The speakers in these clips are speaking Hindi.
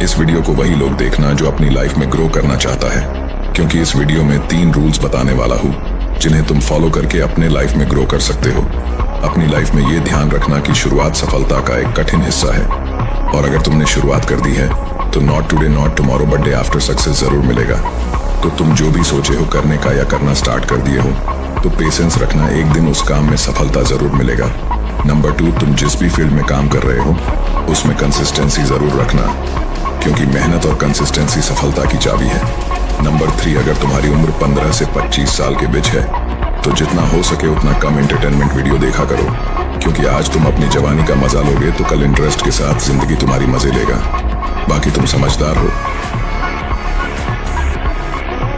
इस वीडियो को वही लोग देखना जो अपनी लाइफ में ग्रो करना चाहता है, क्योंकि इस वीडियो में 3 रूल्स बताने वाला हूँ जिन्हें तुम फॉलो करके अपने लाइफ में ग्रो कर सकते हो। अपनी लाइफ में ये ध्यान रखना कि शुरुआत सफलता का एक कठिन हिस्सा है, और अगर तुमने शुरुआत कर दी है तो not today not tomorrow but day after success जरूर मिलेगा। तो तुम जो भी सोचे हो करने का या करना स्टार्ट कर दिए हो तो पेशेंस रखना, एक दिन उस काम में सफलता जरूर मिलेगा। नंबर 2, तुम जिस भी फील्ड में काम कर रहे हो उसमें कंसिस्टेंसी जरूर रखना, क्योंकि मेहनत और कंसिस्टेंसी सफलता की चाबी है। नंबर 3, अगर तुम्हारी उम्र 15 से 25 साल के बीच है तो जितना हो सके उतना कम एंटरटेनमेंट वीडियो देखा करो, क्योंकि आज तुम अपनी जवानी का मजा लोगे तो कल इंटरेस्ट के साथ जिंदगी तुम्हारी मजे लेगा। बाकी तुम समझदार हो।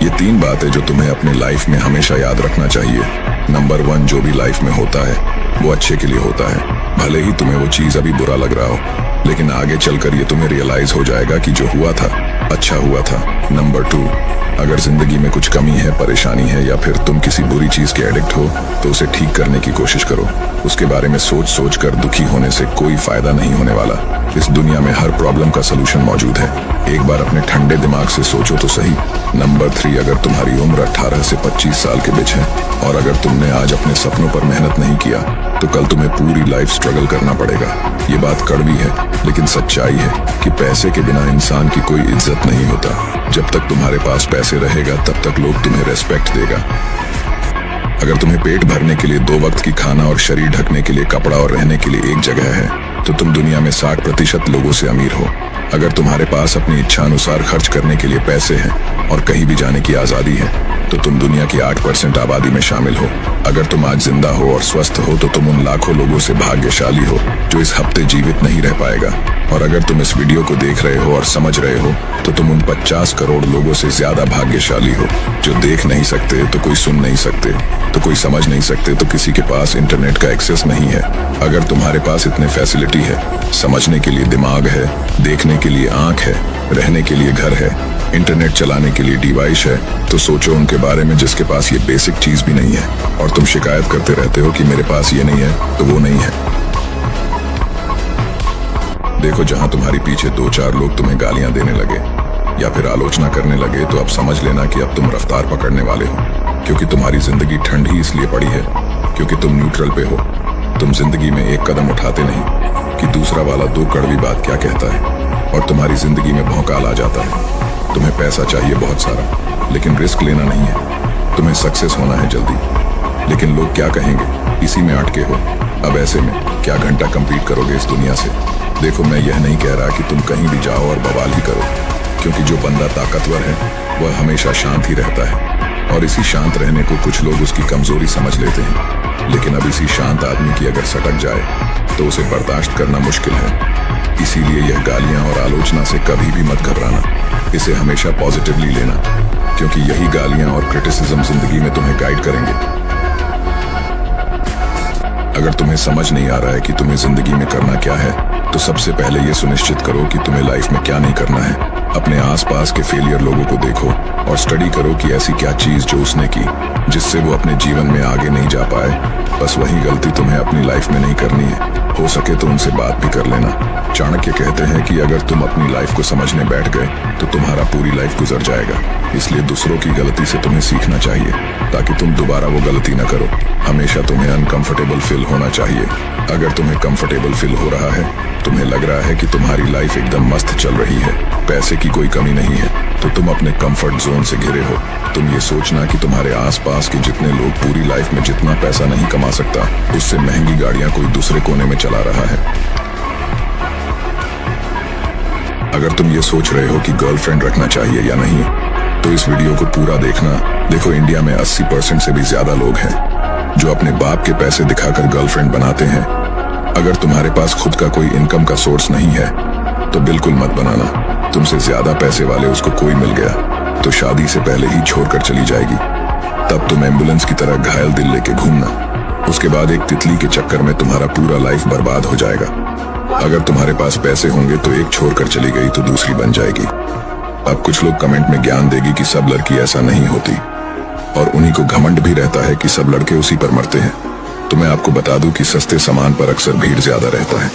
ये 3 बातें जो तुम्हें अपनी लाइफ में हमेशा याद रखना चाहिए। नंबर 1, जो भी लाइफ में होता है वो अच्छे के लिए होता है, भले ही तुम्हें वो चीज अभी बुरा लग रहा हो, लेकिन आगे चलकर ये तुम्हें रियलाइज हो जाएगा कि जो हुआ था अच्छा हुआ था। नंबर 2, अगर जिंदगी में कुछ कमी है, परेशानी है या फिर तुम किसी बुरी चीज के एडिक्ट हो तो उसे ठीक करने की कोशिश करो। उसके बारे में सोच सोच कर दुखी होने से कोई फायदा नहीं होने वाला। इस दुनिया में हर प्रॉब्लम का सलूशन मौजूद है, एक बार अपने ठंडे दिमाग से सोचो तो सही। नंबर 3, अगर तुम्हारी उम्र 18 से 25 साल के बीच है और अगर तुमने आज अपने सपनों पर मेहनत नहीं किया तो कल तुम्हें पूरी लाइफ स्ट्रगल करना पड़ेगा। ये बात कड़वी है लेकिन सच्चाई है कि पैसे के बिना इंसान की कोई इज्जत नहीं होता। जब तक तुम्हारे पास पैसे रहेगा तब तक लोग तुम्हें रेस्पेक्ट देगा। अगर तुम्हें पेट भरने के लिए 2 वक्त की खाना और शरीर ढकने के लिए कपड़ा और रहने के लिए एक जगह है तो तुम दुनिया में 60% लोगों से अमीर हो। अगर तुम्हारे पास अपनी इच्छा अनुसार खर्च करने के लिए पैसे हैं और कहीं भी जाने की आजादी है तो तुम दुनिया की 8% आबादी में शामिल हो। अगर तुम आज जिंदा हो और स्वस्थ हो तो तुम उन लाखों लोगों से भाग्यशाली हो जो इस हफ्ते जीवित नहीं रह पाएगा। और अगर तुम इस वीडियो को देख रहे हो और समझ रहे हो तो तुम उन 50 करोड़ लोगों से ज्यादा भाग्यशाली हो जो देख नहीं सकते तो कोई सुन नहीं सकते तो कोई समझ नहीं सकते तो किसी के पास इंटरनेट का एक्सेस नहीं है। अगर तुम्हारे पास इतने फैसिलिटी है, समझने के लिए दिमाग है, देखने के लिए आंख है, रहने के लिए घर है, इंटरनेट चलाने के लिए डिवाइस है, तो सोचो उनके बारे में जिसके पास ये बेसिक चीज भी नहीं है और तुम शिकायत करते रहते हो कि मेरे पास ये नहीं है तो वो नहीं है। देखो, जहां तुम्हारी पीछे 2-4 लोग तुम्हें गालियां देने लगे या फिर आलोचना करने लगे तो अब समझ लेना कि अब तुम रफ्तार पकड़ने वाले हो, क्योंकि तुम्हारी जिंदगी ठंड ही इसलिए पड़ी है क्योंकि तुम न्यूट्रल पे हो। तुम जिंदगी में एक कदम उठाते नहीं कि दूसरा वाला 2 कड़वी बात क्या कहता है और तुम्हारी जिंदगी में भौकाल आ जाता है। तुम्हें पैसा चाहिए बहुत सारा, लेकिन रिस्क लेना नहीं है। तुम्हें सक्सेस होना है जल्दी, लेकिन लोग क्या कहेंगे इसी में अटके हो। अब ऐसे में क्या घंटा कंप्लीट करोगे इस दुनिया से। देखो, मैं यह नहीं कह रहा कि तुम कहीं भी जाओ और बवाल ही करो, क्योंकि जो बंदा ताकतवर है वह हमेशा शांत ही रहता है और इसी शांत रहने को कुछ लोग उसकी कमजोरी समझ लेते हैं। लेकिन अब इसी शांत आदमी की अगर सटक जाए तो उसे बर्दाश्त करना मुश्किल है। इसीलिए यह गालियां और आलोचना से कभी भी मत घबराना, इसे हमेशा पॉजिटिवली लेना, क्योंकि यही गालियां और क्रिटिसिज्म जिंदगी में तुम्हें गाइड करेंगे। अगर तुम्हें समझ नहीं आ रहा है कि तुम्हें जिंदगी में करना क्या है तो सबसे पहले ये सुनिश्चित करो कि तुम्हें लाइफ में क्या नहीं करना है। अपने आसपास के फेलियर लोगों को देखो और स्टडी करो कि ऐसी क्या चीज जो उसने की जिससे वो अपने जीवन में आगे नहीं जा पाए। बस वही गलती तुम्हें अपनी लाइफ में नहीं करनी है। हो सके तो उनसे बात भी कर लेना। चाणक्य कहते हैं कि अगर तुम अपनी लाइफ को समझने बैठ गए तो तुम्हारा पूरी लाइफ गुजर जाएगा। इसलिए दूसरों की गलती से तुम्हें सीखना चाहिए ताकि तुम दोबारा वो गलती न करो। हमेशा तुम्हें अनकंफर्टेबल फील होना चाहिए। अगर तुम्हें कंफर्टेबल फील हो रहा है, तुम्हें लग रहा है कि तुम्हारी लाइफ एकदम मस्त चल रही है, पैसे की कोई कमी नहीं है, तो तुम अपने कंफर्ट जोन से घिरे हो। तुम ये सोचना कि तुम्हारे आसपास के जितने लोग पूरी लाइफ में जितना पैसा नहीं कमा सकता उससे महंगी गाड़ियां कोई दूसरे कोने में चला रहा है। अगर तुम ये सोच रहे हो कि गर्लफ्रेंड रखना चाहिए या नहीं तो इस वीडियो को पूरा देखना। देखो, इंडिया में 80% से भी ज्यादा लोग हैं जो अपने बाप के पैसे दिखाकर गर्लफ्रेंड बनाते हैं। अगर तुम्हारे पास खुद का कोई इनकम का सोर्स नहीं है तो बिल्कुल मत बनाना। तुमसे ज्यादा पैसे वाले उसको कोई मिल गया तो शादी से पहले ही छोड़कर चली जाएगी। तब तुम एम्बुलेंस की तरह घायल दिल लेके घूमना। उसके बाद एक तितली के चक्कर में तुम्हारा पूरा लाइफ बर्बाद हो जाएगा। अगर तुम्हारे पास पैसे होंगे तो एक छोड़कर चली गई तो दूसरी बन जाएगी। अब कुछ लोग कमेंट में ज्ञान देगी कि सब लड़की ऐसा नहीं होती और उन्हीं को घमंड भी रहता है कि सब लड़के उसी पर मरते हैं। तो मैं आपको बता दूं कि सस्ते सामान पर अक्सर भीड़ ज्यादा रहता है।